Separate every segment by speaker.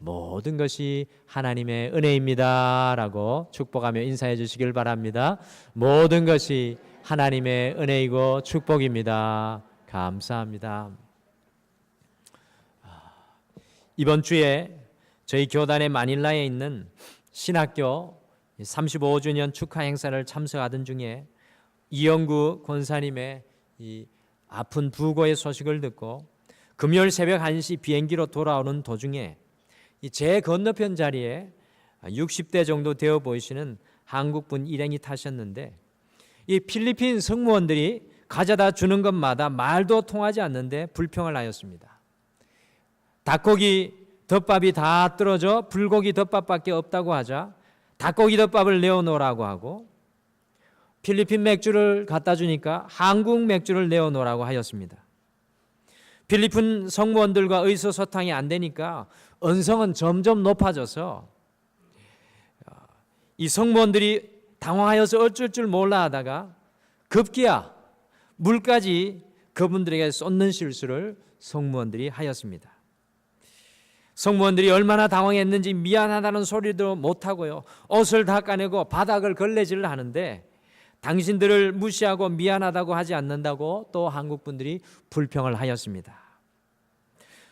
Speaker 1: 모든 것이 하나님의 은혜입니다 라고 축복하며 인사해 주시길 바랍니다. 모든 것이 하나님의 은혜이고 축복입니다. 감사합니다. 이번 주에 저희 교단의 마닐라에 있는 신학교 35주년 축하 행사를 참석하던 중에 이영구 권사님의 이 아픈 부고의 소식을 듣고 금요일 새벽 1시 비행기로 돌아오는 도중에 제 건너편 자리에 60대 정도 되어 보이시는 한국분 일행이 타셨는데 이 필리핀 승무원들이 가져다 주는 것마다 말도 통하지 않는데 불평을 하였습니다. 닭고기 덮밥이 다 떨어져 불고기 덮밥밖에 없다고 하자 닭고기 덮밥을 내어놓으라고 하고 필리핀 맥주를 갖다 주니까 한국 맥주를 내어놓으라고 하였습니다. 필리핀 성무원들과 의사소통이 안 되니까 언성은 점점 높아져서 이 성무원들이 당황하여서 어쩔 줄 몰라 하다가 급기야 물까지 그분들에게 쏟는 실수를 성무원들이 하였습니다. 성무원들이 얼마나 당황했는지 미안하다는 소리도 못하고요. 옷을 다 까내고 바닥을 걸레질을 하는데 당신들을 무시하고 미안하다고 하지 않는다고 또 한국분들이 불평을 하였습니다.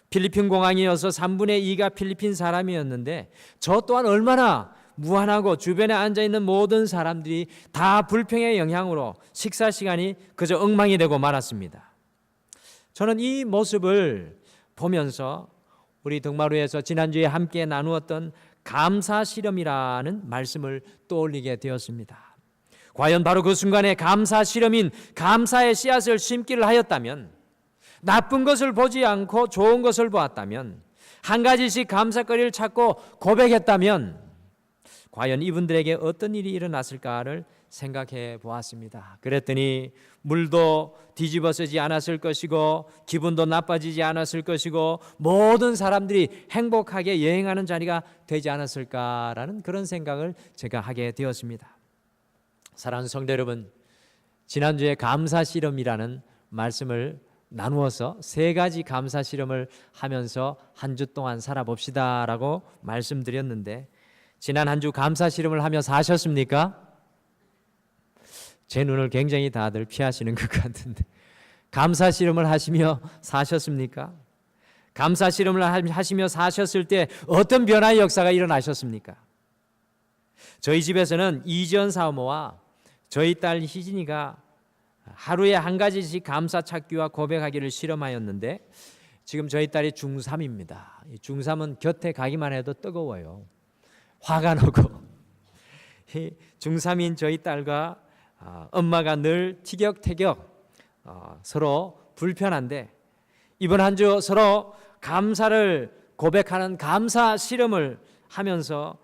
Speaker 1: 필리핀 공항이어서 3분의 2가 필리핀 사람이었는데 저 또한 얼마나 무한하고 주변에 앉아있는 모든 사람들이 다 불평의 영향으로 식사 시간이 그저 엉망이 되고 말았습니다. 저는 이 모습을 보면서 우리 덕마루에서 지난주에 함께 나누었던 감사 실험이라는 말씀을 떠올리게 되었습니다. 과연 바로 그 순간에 감사 실험인 감사의 씨앗을 심기를 하였다면, 나쁜 것을 보지 않고 좋은 것을 보았다면, 한 가지씩 감사거리를 찾고 고백했다면 과연 이분들에게 어떤 일이 일어났을까를 생각해 보았습니다. 그랬더니 물도 뒤집어지지 않았을 것이고 기분도 나빠지지 않았을 것이고 모든 사람들이 행복하게 여행하는 자리가 되지 않았을까라는 그런 생각을 제가 하게 되었습니다. 사랑하는 성도 여러분, 지난주에 감사 실험이라는 말씀을 나누어서 3가지 감사 실험을 하면서 한 주 동안 살아봅시다라고 말씀드렸는데 지난 한 주 감사 실험을 하며 사셨습니까? 제 눈을 굉장히 다들 피하시는 것 같은데 감사 실험을 하시며 사셨습니까? 감사 실험을 하시며 사셨을 때 어떤 변화의 역사가 일어나셨습니까? 저희 집에서는 이지연 사모와 저희 딸 희진이가 하루에 한 가지씩 감사 찾기와 고백하기를 실험하였는데 지금 저희 딸이 중3입니다. 중3은 곁에 가기만 해도 뜨거워요. 화가 나고 중3인 저희 딸과 엄마가 늘 티격태격 서로 불편한데 이번 한 주 서로 감사를 고백하는 감사 실험을 하면서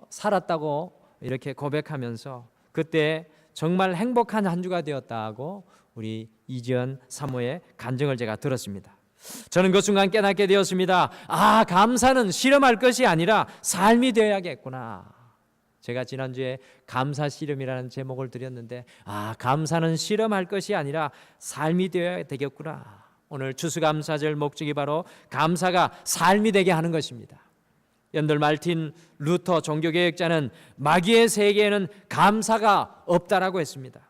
Speaker 1: 살았다고 이렇게 고백하면서 그때 정말 행복한 한 주가 되었다고 우리 이지연 사모의 간증을 제가 들었습니다. 저는 그 순간 깨닫게 되었습니다. 감사는 실험할 것이 아니라 삶이 되어야겠구나. 제가 지난주에 감사 실험이라는 제목을 드렸는데 감사는 실험할 것이 아니라 삶이 되어야 되겠구나. 오늘 추수감사절 목적이 바로 감사가 삶이 되게 하는 것입니다. 연들 말틴 루터 종교개혁자는 마귀의 세계에는 감사가 없다라고 했습니다.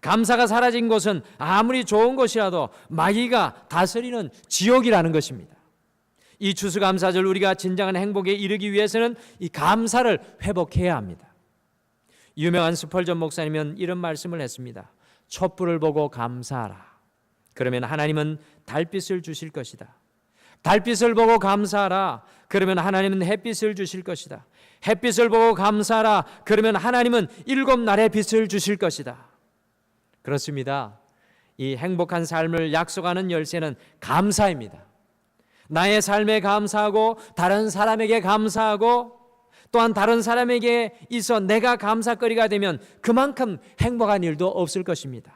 Speaker 1: 감사가 사라진 곳은 아무리 좋은 곳이라도 마귀가 다스리는 지옥이라는 것입니다. 이 추수감사절 우리가 진정한 행복에 이르기 위해서는 이 감사를 회복해야 합니다. 유명한 스펄전 목사님은 이런 말씀을 했습니다. 촛불을 보고 감사하라. 그러면 하나님은 달빛을 주실 것이다. 달빛을 보고 감사하라. 그러면 하나님은 햇빛을 주실 것이다. 햇빛을 보고 감사하라. 그러면 하나님은 7날의 빛을 주실 것이다. 그렇습니다. 이 행복한 삶을 약속하는 열쇠는 감사입니다. 나의 삶에 감사하고 다른 사람에게 감사하고 또한 다른 사람에게 있어 내가 감사거리가 되면 그만큼 행복한 일도 없을 것입니다.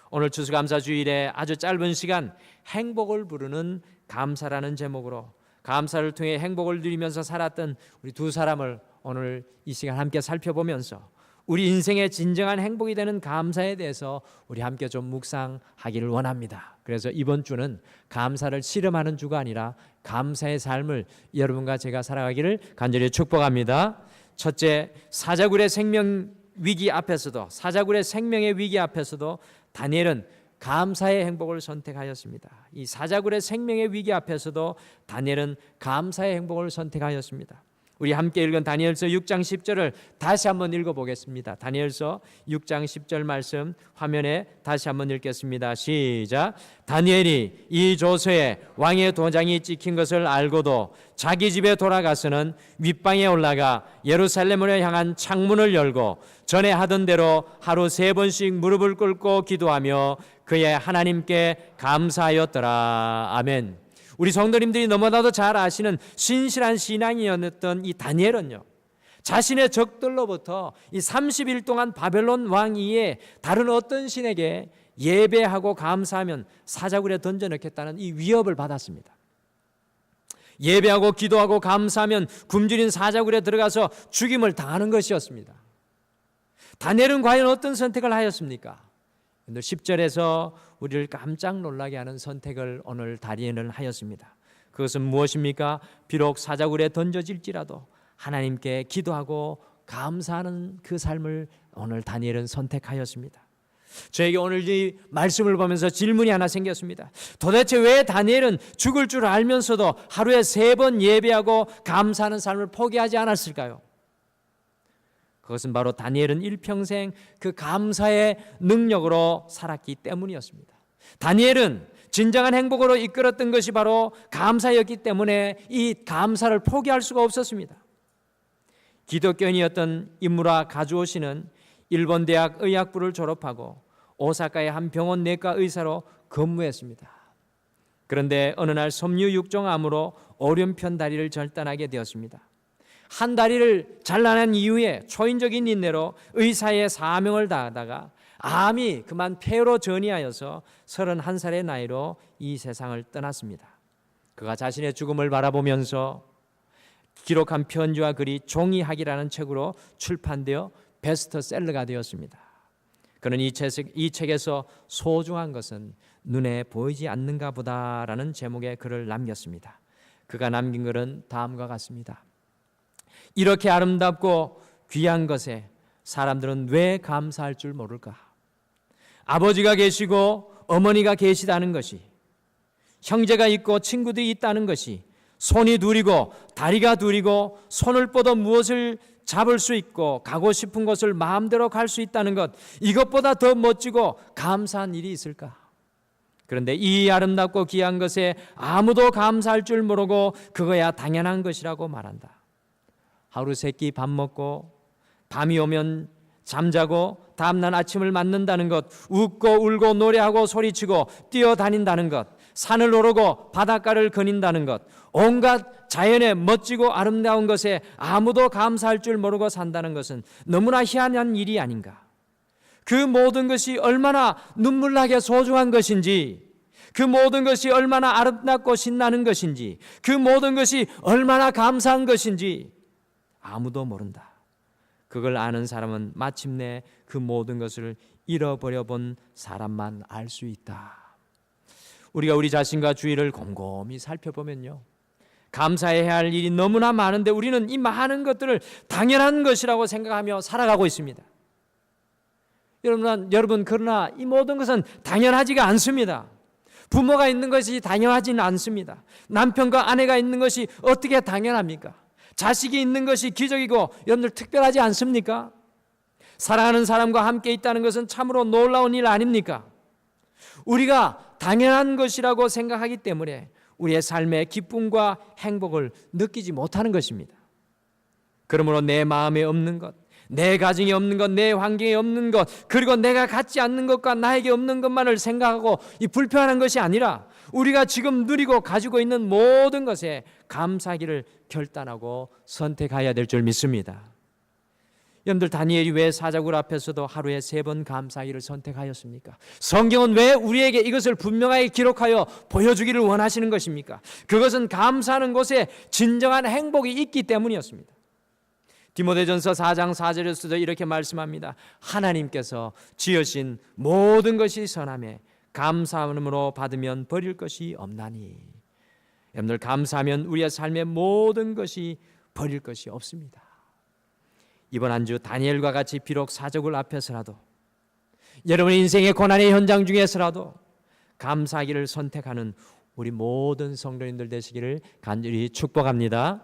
Speaker 1: 오늘 추수감사주일에 아주 짧은 시간 행복을 부르는 감사라는 제목으로 감사를 통해 행복을 누리면서 살았던 우리 두 사람을 오늘 이 시간 함께 살펴보면서 우리 인생의 진정한 행복이 되는 감사에 대해서 우리 함께 좀 묵상하기를 원합니다. 그래서 이번 주는 감사를 실험하는 주가 아니라 감사의 삶을 여러분과 제가 살아가기를 간절히 축복합니다. 첫째, 사자굴의 생명의 위기 앞에서도 다니엘은 감사의 행복을 선택하였습니다. 이 사자굴의 생명의 위기 앞에서도 다니엘은 감사의 행복을 선택하였습니다. 우리 함께 읽은 다니엘서 6장 10절을 다시 한번 읽어보겠습니다. 다니엘서 6장 10절 말씀 화면에 다시 한번 읽겠습니다. 시작. 다니엘이 이 조서에 왕의 도장이 찍힌 것을 알고도 자기 집에 돌아가서는 윗방에 올라가 예루살렘으로 향한 창문을 열고 전에 하던 대로 하루 3번씩 무릎을 꿇고 기도하며 그의 하나님께 감사하였더라. 아멘. 우리 성도님들이 너무나도 잘 아시는 신실한 신앙이었던 이 다니엘은요, 자신의 적들로부터 이 30일 동안 바벨론 왕 이에 다른 어떤 신에게 예배하고 감사하면 사자굴에 던져넣겠다는 이 위협을 받았습니다. 예배하고 기도하고 감사하면 굶주린 사자굴에 들어가서 죽임을 당하는 것이었습니다. 다니엘은 과연 어떤 선택을 하였습니까? 10절에서 우리를 깜짝 놀라게 하는 선택을 오늘 다니엘은 하였습니다. 그것은 무엇입니까? 비록 사자굴에 던져질지라도 하나님께 기도하고 감사하는 그 삶을 오늘 다니엘은 선택하였습니다. 저에게 오늘 이 말씀을 보면서 질문이 하나 생겼습니다. 도대체 왜 다니엘은 죽을 줄 알면서도 하루에 3번 예배하고 감사하는 삶을 포기하지 않았을까요? 그것은 바로 다니엘은 일평생 그 감사의 능력으로 살았기 때문이었습니다. 다니엘은 진정한 행복으로 이끌었던 것이 바로 감사였기 때문에 이 감사를 포기할 수가 없었습니다. 기독교인이었던 이무라 가주오 씨는 일본 대학 의학부를 졸업하고 오사카의 한 병원 내과 의사로 근무했습니다. 그런데 어느 날 섬유 육종암으로 오른편 다리를 절단하게 되었습니다. 한 다리를 잘라낸 이후에 초인적인 인내로 의사의 사명을 다하다가 암이 그만 폐로 전이하여서 31살의 나이로 이 세상을 떠났습니다. 그가 자신의 죽음을 바라보면서 기록한 편지와 글이 종이학이라는 책으로 출판되어 베스트셀러가 되었습니다. 그는 이 책에서 소중한 것은 눈에 보이지 않는가 보다라는 제목의 글을 남겼습니다. 그가 남긴 글은 다음과 같습니다. 이렇게 아름답고 귀한 것에 사람들은 왜 감사할 줄 모를까? 아버지가 계시고 어머니가 계시다는 것이, 형제가 있고 친구들이 있다는 것이, 손이 둘이고 다리가 둘이고 손을 뻗어 무엇을 잡을 수 있고 가고 싶은 곳을 마음대로 갈 수 있다는 것, 이것보다 더 멋지고 감사한 일이 있을까? 그런데 이 아름답고 귀한 것에 아무도 감사할 줄 모르고 그거야 당연한 것이라고 말한다. 하루 세끼 밥 먹고 밤이 오면 잠자고 다음날 아침을 맞는다는 것, 웃고 울고 노래하고 소리치고 뛰어다닌다는 것, 산을 오르고 바닷가를 거닌다는 것, 온갖 자연의 멋지고 아름다운 것에 아무도 감사할 줄 모르고 산다는 것은 너무나 희한한 일이 아닌가? 그 모든 것이 얼마나 눈물나게 소중한 것인지, 그 모든 것이 얼마나 아름답고 신나는 것인지, 그 모든 것이 얼마나 감사한 것인지 아무도 모른다. 그걸 아는 사람은 마침내 그 모든 것을 잃어버려 본 사람만 알 수 있다. 우리가 우리 자신과 주위를 곰곰이 살펴보면요, 감사해야 할 일이 너무나 많은데 우리는 이 많은 것들을 당연한 것이라고 생각하며 살아가고 있습니다. 여러분 그러나 이 모든 것은 당연하지가 않습니다. 부모가 있는 것이 당연하지는 않습니다. 남편과 아내가 있는 것이 어떻게 당연합니까? 자식이 있는 것이 기적이고 여러분들 특별하지 않습니까? 사랑하는 사람과 함께 있다는 것은 참으로 놀라운 일 아닙니까? 우리가 당연한 것이라고 생각하기 때문에 우리의 삶의 기쁨과 행복을 느끼지 못하는 것입니다. 그러므로 내 마음에 없는 것, 내 가정에 없는 것, 내 환경에 없는 것, 그리고 내가 갖지 않는 것과 나에게 없는 것만을 생각하고 이 불편한 것이 아니라 우리가 지금 누리고 가지고 있는 모든 것에 감사하기를 결단하고 선택해야 될 줄 믿습니다. 여러분들 다니엘이 왜 사자굴 앞에서도 하루에 3번 감사하기를 선택하였습니까? 성경은 왜 우리에게 이것을 분명하게 기록하여 보여주기를 원하시는 것입니까? 그것은 감사하는 곳에 진정한 행복이 있기 때문이었습니다. 디모데전서 4장 4절에서도 이렇게 말씀합니다. 하나님께서 지으신 모든 것이 선함에 감사함으로 받으면 버릴 것이 없나니. 여러분들, 감사하면 우리의 삶의 모든 것이 버릴 것이 없습니다. 이번 한 주 다니엘과 같이 비록 사족을 앞에서라도, 여러분의 인생의 고난의 현장 중에서라도 감사하기를 선택하는 우리 모든 성도님들 되시기를 간절히 축복합니다.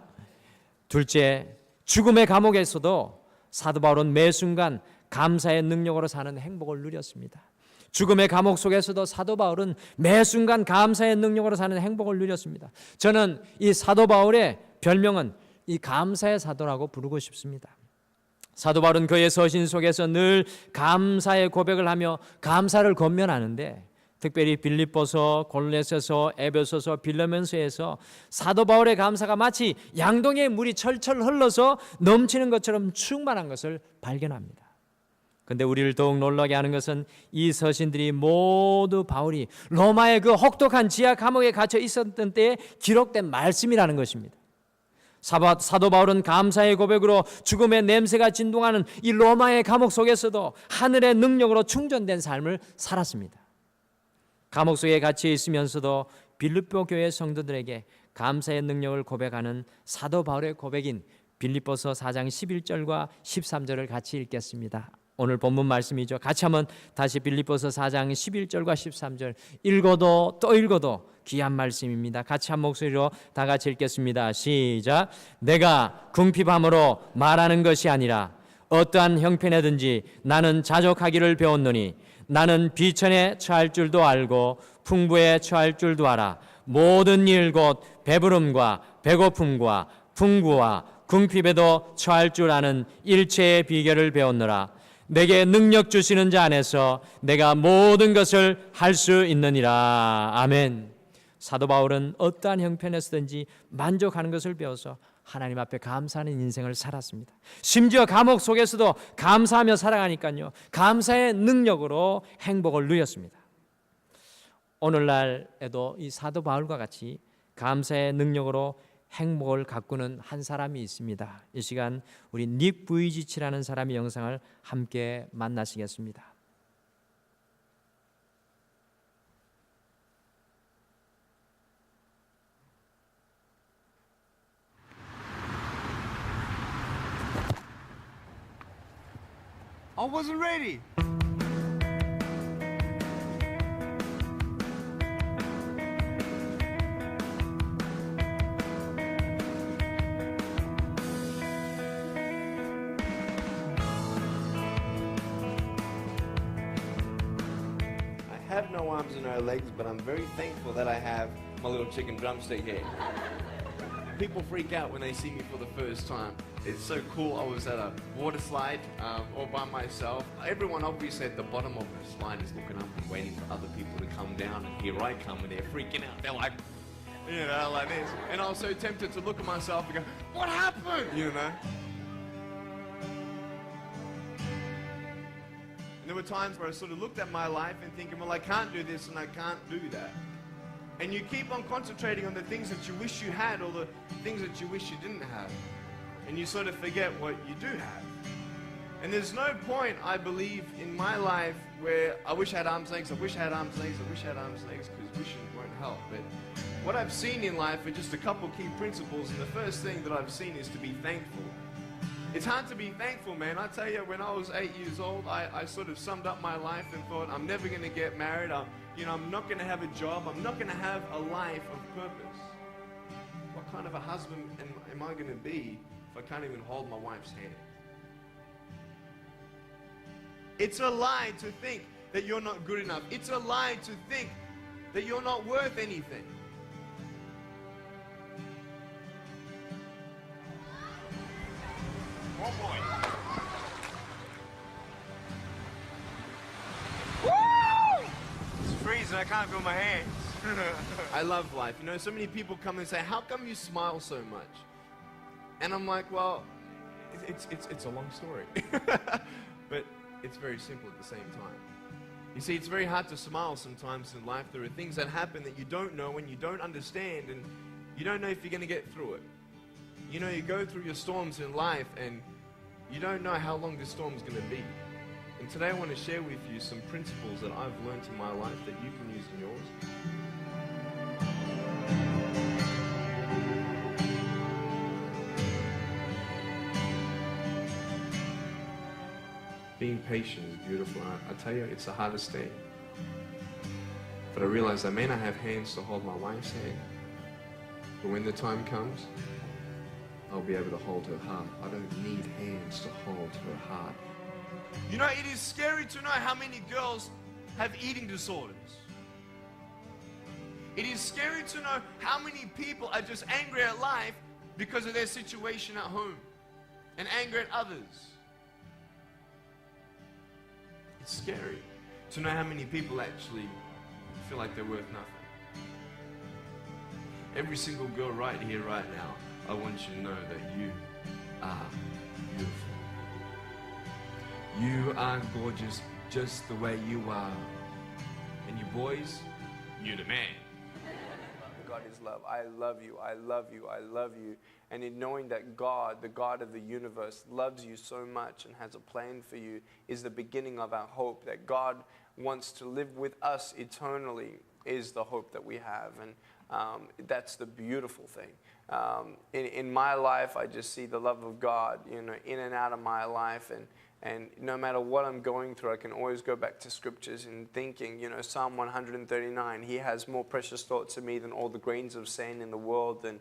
Speaker 1: 둘째, 죽음의 감옥에서도 사도 바울은 매 순간 감사의 능력으로 사는 행복을 누렸습니다. 죽음의 감옥 속에서도 사도 바울은 매 순간 감사의 능력으로 사는 행복을 누렸습니다. 저는 이 사도 바울의 별명은 이 감사의 사도라고 부르고 싶습니다. 사도 바울은 그의 서신 속에서 늘 감사의 고백을 하며 감사를 권면하는데, 특별히 빌립보서, 골로새서, 에베소서, 빌레몬서에서 사도 바울의 감사가 마치 양동이의 물이 철철 흘러서 넘치는 것처럼 충만한 것을 발견합니다. 그런데 우리를 더욱 놀라게 하는 것은 이 서신들이 모두 바울이 로마의 그 혹독한 지하 감옥에 갇혀 있었던 때에 기록된 말씀이라는 것입니다. 사도 바울은 감사의 고백으로 죽음의 냄새가 진동하는 이 로마의 감옥 속에서도 하늘의 능력으로 충전된 삶을 살았습니다. 감옥 속에 갇혀 있으면서도 빌립보 교회 성도들에게 감사의 능력을 고백하는 사도 바울의 고백인 빌립보서 4장 11절과 13절을 같이 읽겠습니다. 오늘 본문 말씀이죠. 같이 한번 다시 빌립보서 4장 11절과 13절 읽어도 또 읽어도 귀한 말씀입니다. 같이 한 목소리로 다 같이 읽겠습니다. 시작. 내가 궁핍함으로 말하는 것이 아니라 어떠한 형편에든지 나는 자족하기를 배웠노니 나는 비천에 처할 줄도 알고 풍부에 처할 줄도 알아. 모든 일 곧 배부름과 배고픔과 풍부와 궁핍에도 처할 줄 아는 일체의 비결을 배웠노라. 내게 능력 주시는 자 안에서 내가 모든 것을 할 수 있느니라. 아멘. 사도 바울은 어떠한 형편에서든지 만족하는 것을 배워서 하나님 앞에 감사하는 인생을 살았습니다. 심지어 감옥 속에서도 감사하며 살아가니까요, 감사의 능력으로 행복을 누렸습니다. 오늘날에도 이 사도 바울과 같이 감사의 능력으로 행복을 가꾸는 한 사람이 있습니다. 이 시간 우리 닉 부이지치라는 사람의 영상을 함께 만나시겠습니다.
Speaker 2: I wasn't ready. I have no arms and no legs, but I'm very thankful that I have my little chicken drumstick here. People freak out when they see me for the first time. It's so cool. I was at a water slide all by myself. Everyone obviously at the bottom of the slide is looking up and waiting for other people to come down, and here I come and they're freaking out. They're like, you know, like this. And I was so tempted to look at myself and go, what happened? You know? And there were times where I sort of looked at my life and thinking, well, I can't do this and I can't do that. And you keep on concentrating on the things that you wish you had or the things that you wish you didn't have. And you sort of forget what you do have. And there's no point, I believe, in my life where I wish I had arms, legs, I wish I had arms, legs, I wish I had arms, legs, because wishing won't help. But what I've seen in life are just a couple key principles, and the first thing that I've seen is to be thankful. It's hard to be thankful, man. I tell you, when I was 8 years old, I sort of summed up my life and thought, I'm never going to get married. I'm not going to have a job. I'm not going to have a life of purpose. What kind of a husband am I going to be if I can't even hold my wife's hand? It's a lie to think that you're not good enough. It's a lie to think that you're not worth anything. Oh boy. It's freezing, I can't feel my hands. I love life. You know, so many people come and say, how come you smile so much? And I'm like, well, it's a long story. But it's very simple at the same time. You see, it's very hard to smile sometimes in life. There are things that happen that you don't know and you don't understand, and you don't know if you're going to get through it. You know, you go through your storms in life and You don't know how long this storm is going to be. And today I want to share with you some principles that I've learned in my life that you can use in yours. Being patient is beautiful. I tell you, it's the hardest thing. But I realize I may not have hands to hold my wife's hand, but when the time comes, I'll be able to hold her heart. I don't need hands to hold her heart. You know, it is scary to know how many girls have eating disorders. It is scary to know how many people are just angry at life because of their situation at home and angry at others. It's scary to know how many people actually feel like they're worth nothing. Every single girl right here, right now, I want you to know that you are beautiful. You are gorgeous just the way you are. And you boys, you're the man.
Speaker 3: God is love. I love you. I love you. I love you. And in knowing that God, the God of the universe, loves you so much and has a plan for you is the beginning of our hope. That God wants to live with us eternally is the hope that we have. And that's the beautiful thing. In my life, I just see the love of God, you know, in and out of my life. And no matter what I'm going through, I can always go back to scriptures and thinking, you know, Psalm 139, He has more precious thoughts of me than all the grains of sand in the world. And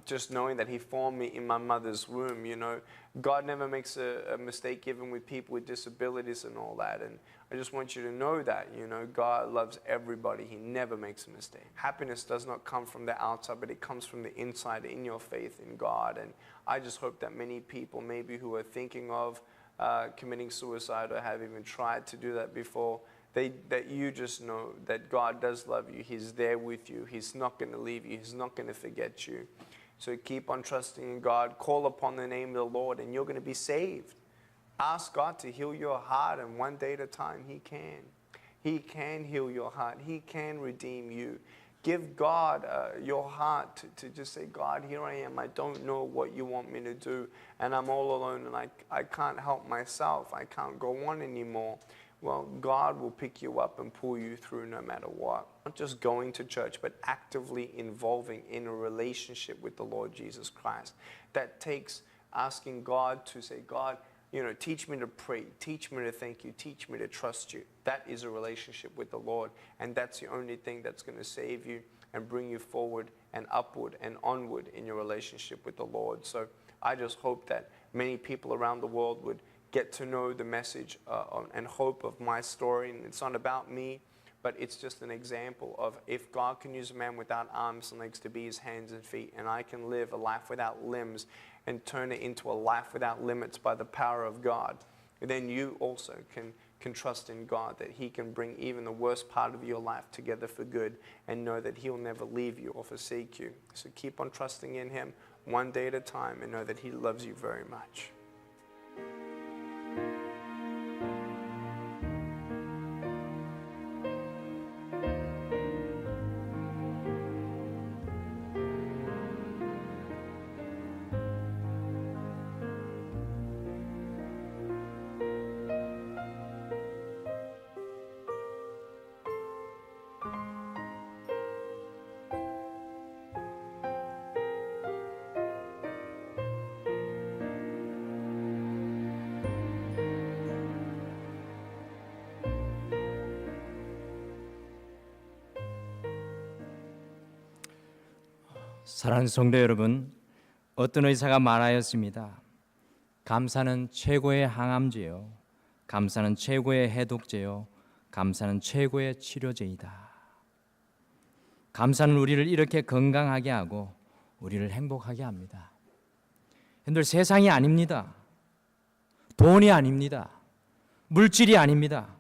Speaker 3: just knowing that He formed me in my mother's womb, you know, God never makes a mistake even with people with disabilities and all that. And I just want you to know that, you know, God loves everybody. He never makes a mistake. Happiness does not come from the outside, but it comes from the inside in your faith in God. And I just hope that many people maybe who are thinking of committing suicide or have even tried to do that before, that you just know that God does love you. He's there with you. He's not going to leave you. He's not going to forget you. So keep on trusting in God. Call upon the name of the Lord and you're going to be saved. Ask God to heal your heart, and one day at a time He can. He can heal your heart. He can redeem you. Give God your heart to just say, God, here I am. I don't know what you want me to do. And I'm all alone and I can't help myself. I can't go on anymore. Well, God will pick you up and pull you through no matter what. Not just going to church, but actively involving in a relationship with the Lord Jesus Christ. That takes asking God to say, God, you know, teach me to pray, teach me to thank you, teach me to trust you. That is a relationship with the Lord, and that's the only thing that's going to save you and bring you forward and upward and onward in your relationship with the Lord. So I just hope that many people around the world would get to know the message and hope of my story. And it's not about me, but it's just an example of if God can use a man without arms and legs to be His hands and feet, and I can live a life without limbs and turn it into a life without limits by the power of God, then you also can trust in God that He can bring even the worst part of your life together for good, and know that He'll never leave you or forsake you. So keep on trusting in Him one day at a time, and know that He loves you very much.
Speaker 1: 사랑하는 성도 여러분, 어떤 의사가 말하였습니다. 감사는 최고의 항암제요, 감사는 최고의 해독제요, 감사는 최고의 치료제이다. 감사는 우리를 이렇게 건강하게 하고 우리를 행복하게 합니다. 여러분들, 세상이 아닙니다. 돈이 아닙니다. 물질이 아닙니다.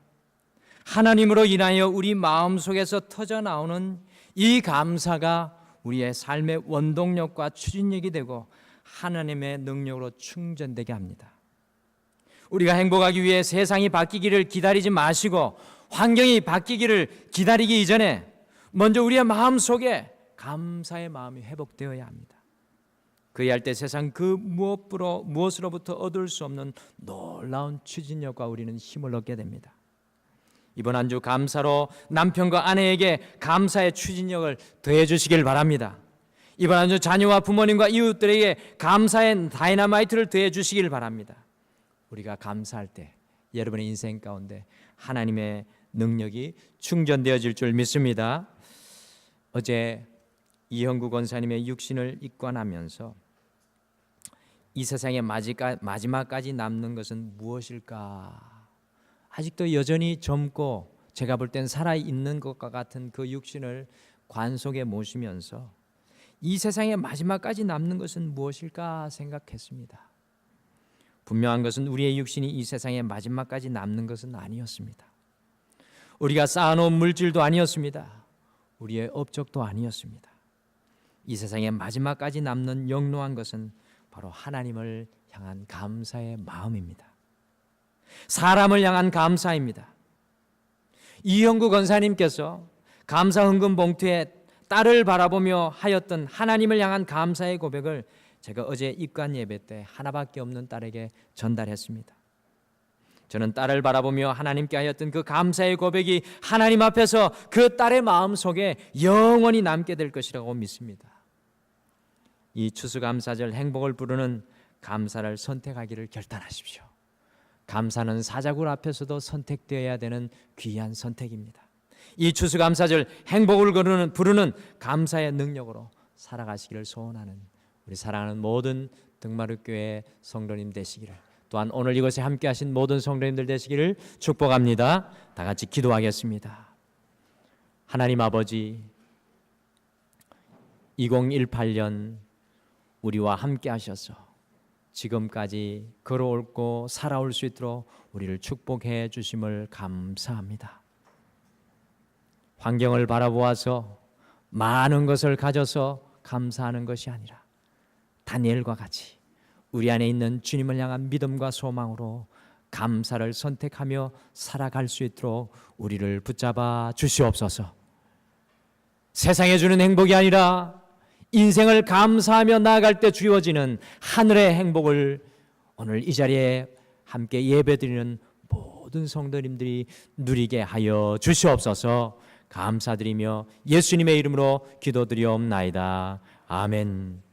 Speaker 1: 하나님으로 인하여 우리 마음속에서 터져나오는 이 감사가 우리의 삶의 원동력과 추진력이 되고 하나님의 능력으로 충전되게 합니다. 우리가 행복하기 위해 세상이 바뀌기를 기다리지 마시고 환경이 바뀌기를 기다리기 이전에 먼저 우리의 마음속에 감사의 마음이 회복되어야 합니다. 그리할 때 세상 그 무엇으로부터 얻을 수 없는 놀라운 추진력과 우리는 힘을 얻게 됩니다. 이번 한 주 감사로 남편과 아내에게 감사의 추진력을 더해 주시길 바랍니다. 이번 한 주 자녀와 부모님과 이웃들에게 감사의 다이너마이트를 더해 주시길 바랍니다. 우리가 감사할 때 여러분의 인생 가운데 하나님의 능력이 충전되어질 줄 믿습니다. 어제 이형구 권사님의 육신을 입관하면서 이 세상의 마지막까지 남는 것은 무엇일까? 아직도 여전히 젊고 제가 볼 땐 살아있는 것과 같은 그 육신을 관 속에 모시면서 이 세상의 마지막까지 남는 것은 무엇일까 생각했습니다. 분명한 것은 우리의 육신이 이 세상의 마지막까지 남는 것은 아니었습니다. 우리가 쌓아놓은 물질도 아니었습니다. 우리의 업적도 아니었습니다. 이 세상의 마지막까지 남는 영롱한 것은 바로 하나님을 향한 감사의 마음입니다. 사람을 향한 감사입니다. 이형구 권사님께서 감사 헌금 봉투에 딸을 바라보며 하였던 하나님을 향한 감사의 고백을 제가 어제 입관 예배 때 하나밖에 없는 딸에게 전달했습니다. 저는 딸을 바라보며 하나님께 하였던 그 감사의 고백이 하나님 앞에서 그 딸의 마음속에 영원히 남게 될 것이라고 믿습니다. 이 추수감사절 행복을 부르는 감사를 선택하기를 결단하십시오. 감사는 사자굴 앞에서도 선택되어야 되는 귀한 선택입니다. 이 추수감사절 행복을 부르는 감사의 능력으로 살아가시기를 소원하는 우리 사랑하는 모든 등마루교회 성도님 되시기를, 또한 오늘 이곳에 함께하신 모든 성도님들 되시기를 축복합니다. 다 같이 기도하겠습니다. 하나님 아버지, 2018년 우리와 함께하셔서 지금까지 걸어올고 살아올 수 있도록 우리를 축복해 주심을 감사합니다. 환경을 바라보아서 많은 것을 가져서 감사하는 것이 아니라 다니엘과 같이 우리 안에 있는 주님을 향한 믿음과 소망으로 감사를 선택하며 살아갈 수 있도록 우리를 붙잡아 주시옵소서. 세상에 주는 행복이 아니라 인생을 감사하며 나아갈 때 주어지는 하늘의 행복을 오늘 이 자리에 함께 예배드리는 모든 성도님들이 누리게 하여 주시옵소서. 감사드리며 예수님의 이름으로 기도드리옵나이다. 아멘.